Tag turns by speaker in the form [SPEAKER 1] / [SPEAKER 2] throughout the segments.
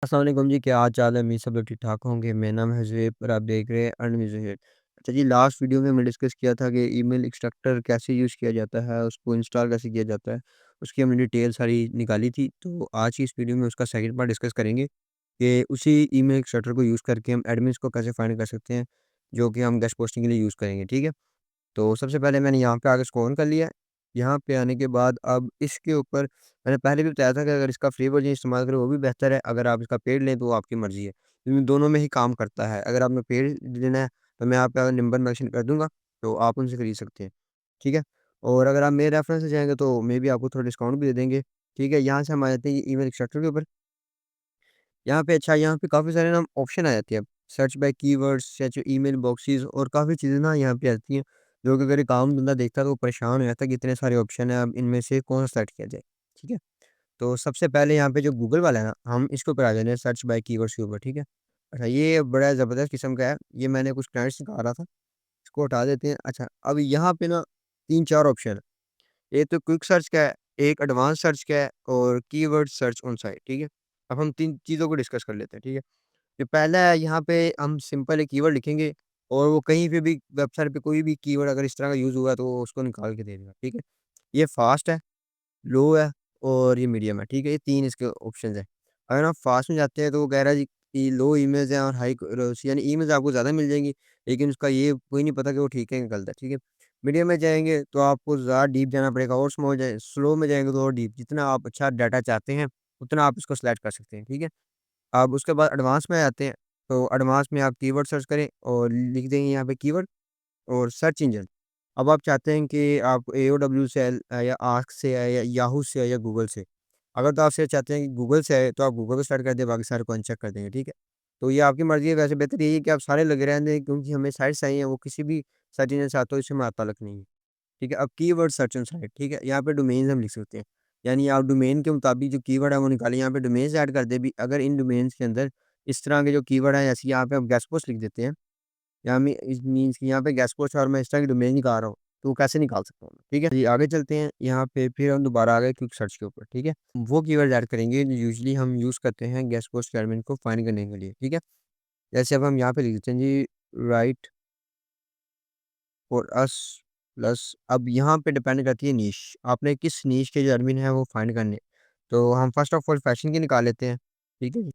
[SPEAKER 1] अस्सलाम वालेकुम जी, क्या हाल-चाल है? उम्मीद सब लोग ठीक-ठाक होंगे। मेरा नाम है ज़ुहैब और आप देख रहे हैं अर्न ज़ुहैब। अच्छा जी, लास्ट वीडियो में हमने डिस्कस किया था कि ईमेल एक्सट्रैक्टर कैसे यूज़ किया जाता है, उसको इंस्टॉल कैसे किया जाता है, उसकी हमने डिटेल सारी निकाली थी। तो आज की इस वीडियो में उसका सेकंड पार्ट डिस्कस करेंगे कि उसी ईमेल एक्सट्रैक्टर को यूज़ करके हम एडमिन्स को कैसे फाइंड कर सकते हैं, जो कि हम गेस्ट पोस्टिंग के लिए यूज़ करेंगे, ठीक है? तो सबसे पहले मैंने यहाँ पे आके स्क्रॉल कर लिया है। यहाँ पे आने के बाद अब इसके ऊपर मैंने पहले भी बताया था कि अगर इसका फ्री वर्ज़न इस्तेमाल करें वो भी बेहतर है, अगर आप इसका पेड लें तो वो आपकी मर्ज़ी है। इन दोनों में ही काम करता है। अगर आपने पेड लेना है तो मैं आपका नंबर मेंशन कर दूँगा, तो आप उनसे खरीद सकते हैं। ठीक है? और अगर आप मेरे रेफ़रेंस से जाएँगे तो मे बी आपको थोड़ा डिस्काउंट भी दे देंगे। ठीक है? यहाँ से हम आ जाते हैं ईमेल एक्सट्रैक्टर के ऊपर। यहाँ पे काफ़ी सारे ना ऑप्शन आ जाते हैं। Search by keywords, search email boxes और काफ़ी चीज़ें ना यहाँ पे आती हैं, जो कि अगर एक आम बंदा देखता है तो वो परेशान हो जाता है कि इतने सारे ऑप्शन हैं, अब इनमें से कौन-सा सेलेक्ट किया जाए, ठीक है? तो सबसे पहले यहाँ पे जो गूगल वाला है ना, हम इसके ऊपर आ जाते हैं सर्च बाय कीवर्ड्स के ऊपर, ठीक है? अच्छा, ये बड़ा ज़बरदस्त किस्म का है, ये मैंने कुछ क्लाइंट्स से कहा रहा था, इसको हटा देते हैं। अच्छा, अब यहाँ पे ना 3-4 ऑप्शन है, एक तो क्विक सर्च का है, एक एडवांस सर्च का है और कीवर्ड सर्च ऑन साइट, ठीक है? अब हम 3 चीज़ों को डिस्कस कर लेते हैं, ठीक है? जो पहला है यहाँ पे हम सिंपल एक कीवर्ड लिखेंगे और वो कहीं पे भी वेबसाइट पे कोई भी कीवर्ड अगर इस तरह का यूज़ हुआ है तो वो उसको निकाल के दे देगा, ठीक है? ये फ़ास्ट है, लो है और ये मीडियम है, ठीक है? ये 3 इसके ऑप्शंस हैं। अगर आप फ़ास्ट में जाते हैं तो वो कह रहा है जी कि लो इमेज है और हाई यानी इमेज आपको ज़्यादा मिल जाएँगी, लेकिन उसका ये कोई नहीं पता कि वो ठीक है कि गलत है, ठीक है? मीडियम में जाएँगे तो आपको ज़्यादा डीप जाना पड़ेगा और स्लो में जाएँगे तो और डीप, जितना आप अच्छा डाटा चाहते हैं, उतना आप इसको सेलेक्ट कर सकते हैं, ठीक है? अब उसके बाद एडवांस में आते हैं, तो एडवांस में आप कीवर्ड सर्च करें और लिख देंगे यहाँ पे कीवर्ड और सर्च इंजन। अब आप चाहते हैं कि आप एओडब्ल्यू से या आस्क से है या याहू से है या गूगल से। अगर तो आप से चाहते हैं कि गूगल से है, तो आप गूगल पे सर्च कर दें, बाकी सारे को अनचेक कर देंगे, ठीक है? तो ये आपकी मर्ज़ी है, वैसे बेहतर यही है कि आप सारे लगे रहने दें क्योंकि हमें साइट्स चाहिए, वो किसी भी सर्च इंजन से आता हो, इससे हमारा ताल्लुक नहीं है। ठीक है? अब कीवर्ड सर्च ऑन साइट, ठीक है? यहाँ पे डोमेन्स हम लिख सकते हैं। यानी आप डोमेन के मुताबिक जो कीवर्ड है वो निकालें, यहाँ पे डोमेन्स ऐड कर दें भी अगर इन डोमेन्स के अंदर इस तरह के जो कीवर्ड हैं, जैसे यहाँ पे हम गेस्ट पोस्ट लिख देते हैं। यहाँ में इट मीन्स कि यहाँ पे गेस्ट पोस्ट और मैं इस तरह की डोमेन निकाल रहा हूँ, तो वो कैसे निकाल सकता हूँ मैं, ठीक है? जी, आगे चलते हैं, यहाँ पे फिर हम दोबारा आ गए क्विक सर्च के ऊपर, ठीक है? वो कीवर्ड ऐड करेंगे जो यूजुअली हम यूज़ करते हैं गेस्ट पोस्ट एडमिन को फाइंड करने के लिए, ठीक है? जैसे अब हम यहाँ पे लिख देते हैं जी राइट फॉर अस प्लस अब यहाँ पे डिपेंड करती है नीश। आपने किस नीश के जो एडमिन है वो फाइंड करने। तो हम फर्स्ट ऑफ ऑल फैशन की निकाल लेते हैं, ठीक है जी?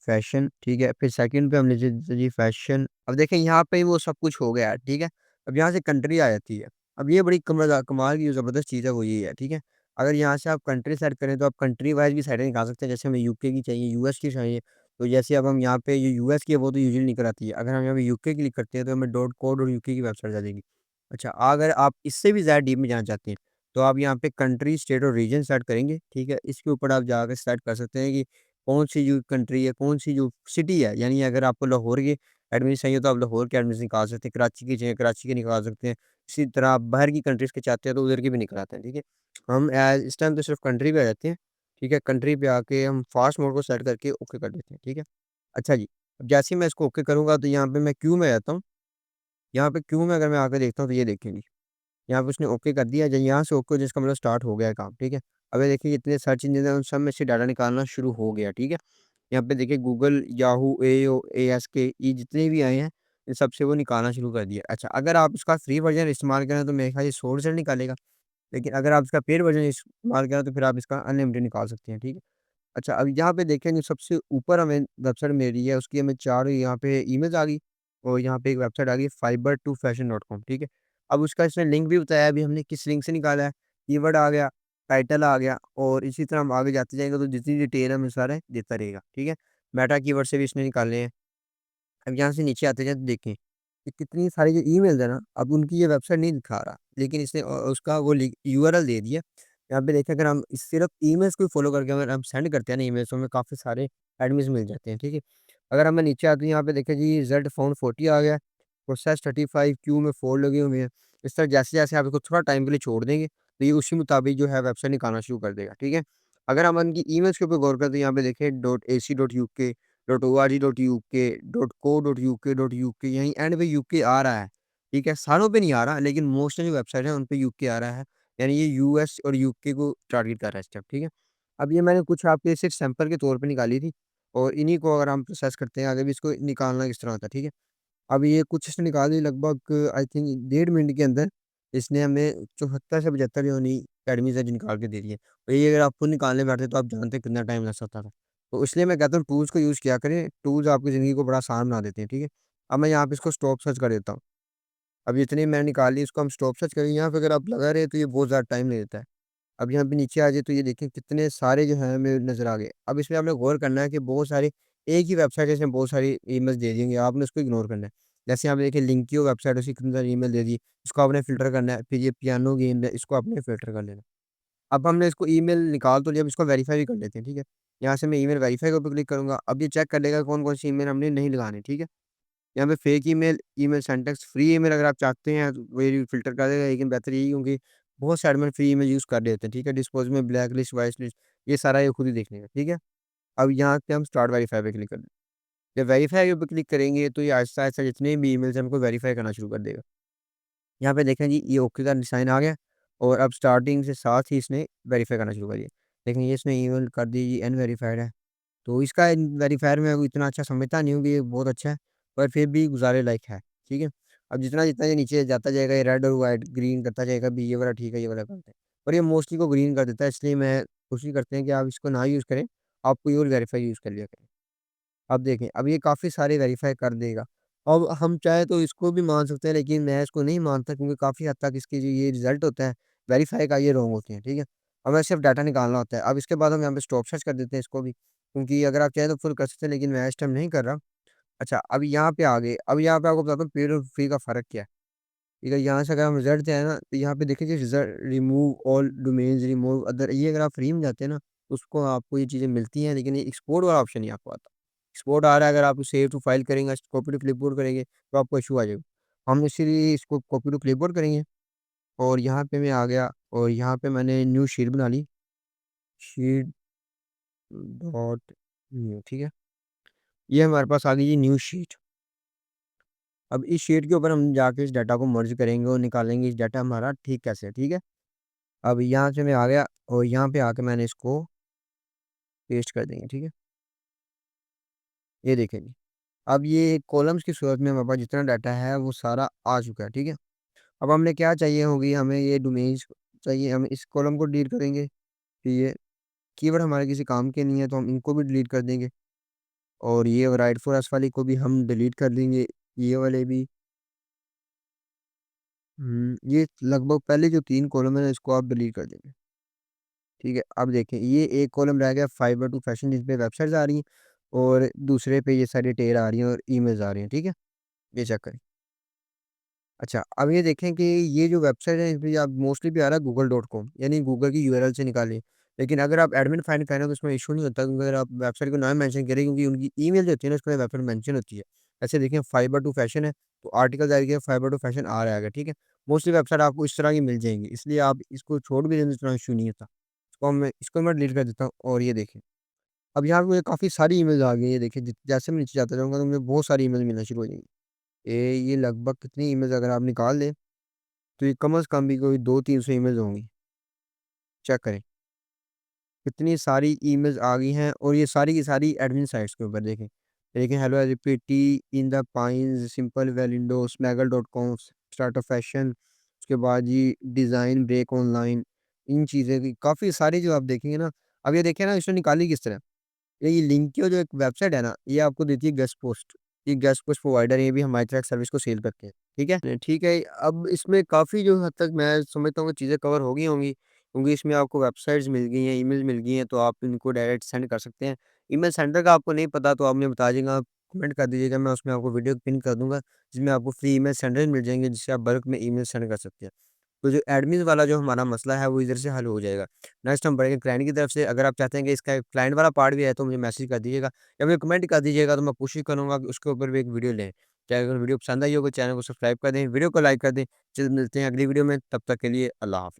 [SPEAKER 1] फैशन ठीक है, फिर सेकंड पे हम लिख देते जी फैशन। अब देखें यहाँ पे वो सब कुछ हो गया है, ठीक है? अब यहाँ से कंट्री आ जाती है। अब ये बड़ी कमाल की जो ज़बरदस्त चीज़ है वो ये है, ठीक है? अगर यहाँ से आप कंट्री सेलेक्ट करें तो आप कंट्री वाइज़ भी साइटें निकाल सकते हैं, जैसे हमें यूके की चाहिए, यूएस की चाहिए, तो जैसे अब हम यहाँ पे ये यूएस की है वो तो यूजुअली निकल आती है। अगर हम यहाँ पे यूके की क्लिक करते हैं तो हमें .co.uk की वेबसाइट आ जाएगी। अच्छा, अगर आप इससे भी ज़्यादा डीप में जाना चाहते हैं, तो आप यहाँ पे कंट्री, स्टेट और रीजन सेलेक्ट करेंगे, ठीक है? इसके ऊपर आप जाके सेलेक्ट कर सकते हैं कि कौन-सी जो कंट्री है, कौन-सी जो सिटी है, यानी अगर आपको लाहौर के एडमिन चाहिए तो आप लाहौर के एडमिन निकाल सकते हैं, कराची की चाहिए कराची के निकाल सकते हैं। इसी तरह आप बाहर की कंट्रीज़ के चाहते हैं तो उधर के भी निकल हैं, ठीक है? हम इस टाइम तो सिर्फ़ कंट्री पे आ जाते हैं, ठीक है? कंट्री पे आके हम फास्ट मोड को सेलेक्ट करके ओके कर देते हैं, ठीक है? अच्छा जी, अब जैसे ही मैं इसको ओके करूँगा तो यहाँ पे मैं क्यू में आ जाता हूँ। यहाँ पे क्यू में अगर मैं आके देखता हूँ तो ये देखें जी। यहाँ पे उसने ओके कर दिया, यहाँ से ओके जिसका मतलब स्टार्ट हो गया है काम, ठीक है? अब ये देखिए जितने सर्च इंजन हैं उन सब में से डाटा निकालना शुरू हो गया, ठीक है? यहाँ पे देखिए गूगल, याहू, एएसके ये जितने भी आए हैं, इन सब से वो निकालना शुरू कर दिया। अच्छा, अगर आप उसका फ्री वर्ज़न इस्तेमाल करें तो मेरे ख़्याल से 100 रिज़ल्ट निकालेगा, लेकिन अगर आप इसका पेड वर्ज़न इस्तेमाल करें तो फिर आप इसका अनलिमिटेड निकाल सकते हैं, ठीक है? अच्छा, अब यहाँ पे देखें जो सबसे ऊपर हमें वेबसाइट मिल रही है, उसकी हमें 4 यहाँ पे इमेज आ गई और यहाँ पे एक वेबसाइट आ गई fiber2fashion.com ठीक है? अब उसका इसने लिंक भी बताया अभी हमने किस लिंक से निकाला है, कीवर्ड आ गया, टाइटल आ गया और इसी तरह हम आगे जाते जाएँगे तो जितनी डिटेल है हमें सारा देता रहेगा, ठीक है? मेटा कीवर्ड से भी इसने निकाले हैं। अब यहाँ से नीचे आते जाएँ तो देखें, कि कितनी सारी जो ईमेल्स है ना, अब उनकी ये वेबसाइट नहीं दिखा रहा, लेकिन इसने उसका वो लिंक यूआरएल दे दिया। यहाँ पे देखें अगर हम सिर्फ़ ईमेल्स को फॉलो करके अगर हम सेंड करते हैं ना ईमेल्स, तो हमें काफ़ी सारे एडमिन्स मिल जाते हैं, ठीक है? अगर हम नीचे आते हैं यहाँ पे देखें जी ज़ेड फाउंड 40 आ गया, प्रोसेस 35 क्यू में 4 लगे हुए हैं। इस तरह जैसे-जैसे आप इसको थोड़ा टाइम के लिए छोड़ देंगे, तो ये उसी मुताबिक जो है वेबसाइट निकालना शुरू कर देगा, ठीक है? अगर हम उनकी ईमेल्स के ऊपर गौर करें तो यहाँ पे देखें .ac.uk .org.uk, .co.uk यहीं एंड पे यूके आ रहा है, ठीक है? सारों पे नहीं आ रहा, लेकिन मोस्ट जो वेबसाइट है, उन पे यूके आ रहा है, यानी ये यूएस और यूके को टारगेट कर रहा है इस टाइम, ठीक है? अब ये मैंने कुछ आपके सिर्फ़ सैंपल के तौर पे निकाली थी और इन्हीं को अगर हम प्रोसेस करते हैं आगे भी इसको निकालना किस तरह होता है, ठीक है? अब ये कुछ इसने निकाल दी लगभग आई थिंक 1.5 मिनट के अंदर इसने हमें 74 से 75 जो नई अकेडमीज़ है जो निकाल के दे दी है। और ये अगर आप खुद निकालने बैठते तो आप जानते हैं कितना टाइम लग सकता था। तो इसलिए मैं कहता हूँ टूल्स को यूज़ किया करें, टूल्स आपकी ज़िंदगी को बड़ा आसान बना देते हैं, ठीक है? अब मैं यहाँ पे इसको स्टॉप सर्च कर देता हूँ। अब जितनी मैंने निकाल ली इसको हम स्टॉप सर्च करेंगे, यहाँ पे अगर आप लगा रहे हैं तो ये बहुत ज़्यादा टाइम ले लेता है। अब यहाँ पे नीचे आ जाइए तो ये देखिए कितने सारे जो हैं हमें नज़र आ गए। अब इसमें आपने गौर करना है कि बहुत सारे एक ही वेबसाइट है इसमें बहुत सारी इमेज दे देंगे, आपने उसको इग्नोर करना है। जैसे यहाँ पे देखिए लिंक्यो वेबसाइट है, उसकी कितनी सारी ईमेल दे दी, इसको आपने फ़िल्टर करना है। फिर ये पियानो गेम है, इसको आपने फ़िल्टर कर लेना है। अब हमने इसको ईमेल निकाल तो लिया, अब इसको वेरीफ़ाई भी कर लेते हैं, ठीक है? यहाँ से मैं ईमेल वेरीफ़ाई के ऊपर क्लिक करूँगा, अब ये चेक कर लेगा कौन-कौन सी ईमेल हमने नहीं लगानी, ठीक है? यहाँ पे fake email, email syntax, free email अगर आप चाहते हैं तो वही फ़िल्टर कर देगा, लेकिन बेहतर यही क्योंकि बहुत से एडमिन फ्री ईमेल यूज़ कर लेते हैं, ठीक है? डिस्पोज़ में ब्लैक लिस्ट, व्हाइट लिस्ट ये सारा ये खुद ही देख लेगा, ठीक है? अब यहाँ पे हम स्टार्ट वेरीफ़ाई पे क्लिक कर दें। जब वेरीफ़ाई के ऊपर क्लिक करेंगे तो ये आहिस्ता-आहिस्ता जितने भी ईमेल्स हैं हमको वेरीफ़ाई करना शुरू कर देगा। यहाँ पे देखें जी ये ओके का निशान आ गया और अब स्टार्टिंग से साथ ही इसने वेरीफ़ाई करना शुरू कर दिया। देखें ये इसने ईमेल कर दी जी अनवेरिफाइड है। तो इसका वेरीफायर मैं इतना अच्छा समझता नहीं हूँ कि ये बहुत अच्छा है, पर फिर भी गुज़ारे लायक है, ठीक है? अब जितना-जितना ये नीचे जाता जाएगा, ये रेड और व्हाइट, ग्रीन करता जाएगा भी ये वाला ठीक है, ये वाला गलत है। पर ये मोस्टली को ग्रीन कर देता है, इसलिए मैं कोशिश करते हैं कि आप इसको ना यूज़ करें, आप कोई और वेरीफाई यूज़ कर लिया करें। अब देखें, अब ये काफ़ी सारे वेरीफाई कर देगा। अब हम चाहे तो इसको भी मान सकते हैं, लेकिन मैं इसको नहीं मानता क्योंकि काफ़ी हद तक इसके जो ये रिज़ल्ट होता है, वेरीफाई का ये रॉन्ग होते हैं, ठीक है? हमें सिर्फ़ डाटा निकालना होता है। अब इसके बाद हम यहाँ पे स्टॉप सर्च कर देते हैं इसको भी, क्योंकि अगर आप चाहें तो फुल कर सकते हैं, लेकिन मैं इस टाइम नहीं कर रहा। अच्छा, अब यहाँ पे आ गए, अब यहाँ पे आपको बताता हूँ पेड और फ्री का फ़र्क क्या है। ठीक है, यहाँ से अगर हम रिज़ल्ट जाए ना, तो यहाँ पे देखिए कि result remove all domains, remove other, ये अगर आप फ्री में जाते हैं ना, तो उसको आपको ये चीज़ें मिलती हैं, लेकिन ये एक्सपोर्ट वाला ऑप्शन नहीं आपको आता। एक्सपोर्ट आ रहा है, अगर आप सेव टू फाइल करेंगे, कॉपी टू क्लिपबोर्ड करेंगे, तो आपको इश्यू आ जाएगा। हम इसीलिए इसको कॉपी टू क्लिपबोर्ड करेंगे और यहाँ पे मैं आ गया और यहाँ पे मैंने न्यू शीट बना ली, शीट डॉट न्यू, ठीक है? ये हमारे पास आ गई ये न्यू शीट। अब इस शीट के ऊपर हम जाके इस डाटा को मर्ज करेंगे और निकालेंगे इस डाटा हमारा ठीक कैसे है, ठीक है? अब यहाँ से मैं आ गया और यहाँ पे आके मैंने इसको पेस्ट कर देंगे, ठीक है? ये देखें जी। अब ये कॉलम्स की सूरत में हमारे पास जितना डाटा है वो सारा आ चुका है, ठीक है? अब हमने क्या चाहिए होगी, हमें ये डोमेन्स चाहिए, हम इस कॉलम को डिलीट करेंगे। फिर ये कीवर्ड हमारे किसी काम के नहीं है तो हम इनको भी डिलीट कर देंगे और ये राइट फॉर अस वाली को भी हम डिलीट कर देंगे, ये वाले भी। ये लगभग पहले जो 3 कॉलम है ना इसको आप डिलीट कर देंगे। ठीक है, अब देखें ये एक कॉलम रह गया फाइबर टू फैशन जिस पे वेबसाइट्स आ रही हैं और दूसरे पे ये सारी टेल आ रही हैं और ईमेल्स आ रही हैं, ठीक है? ये चेक करें। अच्छा, अब ये देखें कि ये जो वेबसाइट है इसमें आप मोस्टली भी आ रहा है google.com यानी गूगल की यूआरएल से निकाली है। लेकिन अगर आप एडमिन फाइंड करें तो इसमें इश्यू नहीं होता क्योंकि अगर आप वेबसाइट का नाम मेंशन करें क्योंकि उनकी ईमेल जो होती है ना उसमें वेबसाइट मेंशन होती है। ऐसे देखें फाइबर टू फैशन है तो आर्टिकल जारी किया फाइबर टू फैशन आ रहेगा, ठीक है? मोस्टली वेबसाइट आपको इस तरह की मिल जाएँगी इसलिए आप इसको छोड़ भी दें तो इतना इश्यू नहीं होता। इसको मैं डिलीट कर देता हूँ और ये देखें, अब यहाँ पे मुझे काफ़ी सारी ईमेल्स आ गई हैं, ये देखिए जैसे मैं नीचे जाता जाऊँगा तो मुझे बहुत सारी ईमेल मिलना शुरू हो जाएँगी। ये लगभग कितनी ईमेल्स अगर आप निकाल लें तो ये कम से कम भी कोई 200-300 ईमेल्स होंगी। चेक करें, कितनी सारी ईमेल्स आ गई हैं और ये सारी की सारी एडमिन साइट्स के ऊपर देखें। देखें hello LPT, in the pines, simple वेलिंडो, स्मैगल डॉट कॉम, स्टार्टअप फैशन, उसके बाद जी डिज़ाइन ब्रेक ऑनलाइन, इन चीज़ें की काफ़ी सारी जो आप देखेंगे ना, अब ये देखिए ना इसने निकाली किस तरह। ये लिंक्यो जो एक वेबसाइट है ना, ये आपको देती है गेस्ट पोस्ट। ये गेस्ट पोस्ट प्रोवाइडर है, ये भी हमारी तरह सर्विस को सेल करते हैं, ठीक है? ठीक है, अब इसमें काफ़ी जो हद तक मैं समझता हूँ कि चीज़ें कवर हो गई होंगी, क्योंकि इसमें आपको वेबसाइट्स मिल गई हैं, ईमेल मिल गई हैं, तो आप इनको डायरेक्ट सेंड कर सकते हैं। ईमेल सेंडर का आपको नहीं पता तो आप मुझे बता दीजिएगा, आप कमेंट कर दीजिएगा, मैं उसमें आपको वीडियो पिन कर दूँगा, जिसमें आपको फ्री ईमेल सेंडर मिल जाएँगे, जिससे आप बल्क में ईमेल सेंड कर सकते हैं। तो जो एडमिन वाला जो हमारा मसला है वो इधर से हल हो जाएगा। नेक्स्ट हम बढ़ेंगे क्लाइंट की तरफ से, अगर आप चाहते हैं कि इसका क्लाइंट वाला पार्ट भी है तो मुझे मैसेज कर दीजिएगा या मुझे कमेंट कर दीजिएगा तो मैं कोशिश करूँगा कि उसके ऊपर भी एक वीडियो लें। चाहे अगर वीडियो पसंद आई हो तो चैनल को सब्सक्राइब कर दें, वीडियो को लाइक कर दें। चलिए मिलते हैं अगली वीडियो में, तब तक के लिए अल्लाह हाफ़िज़।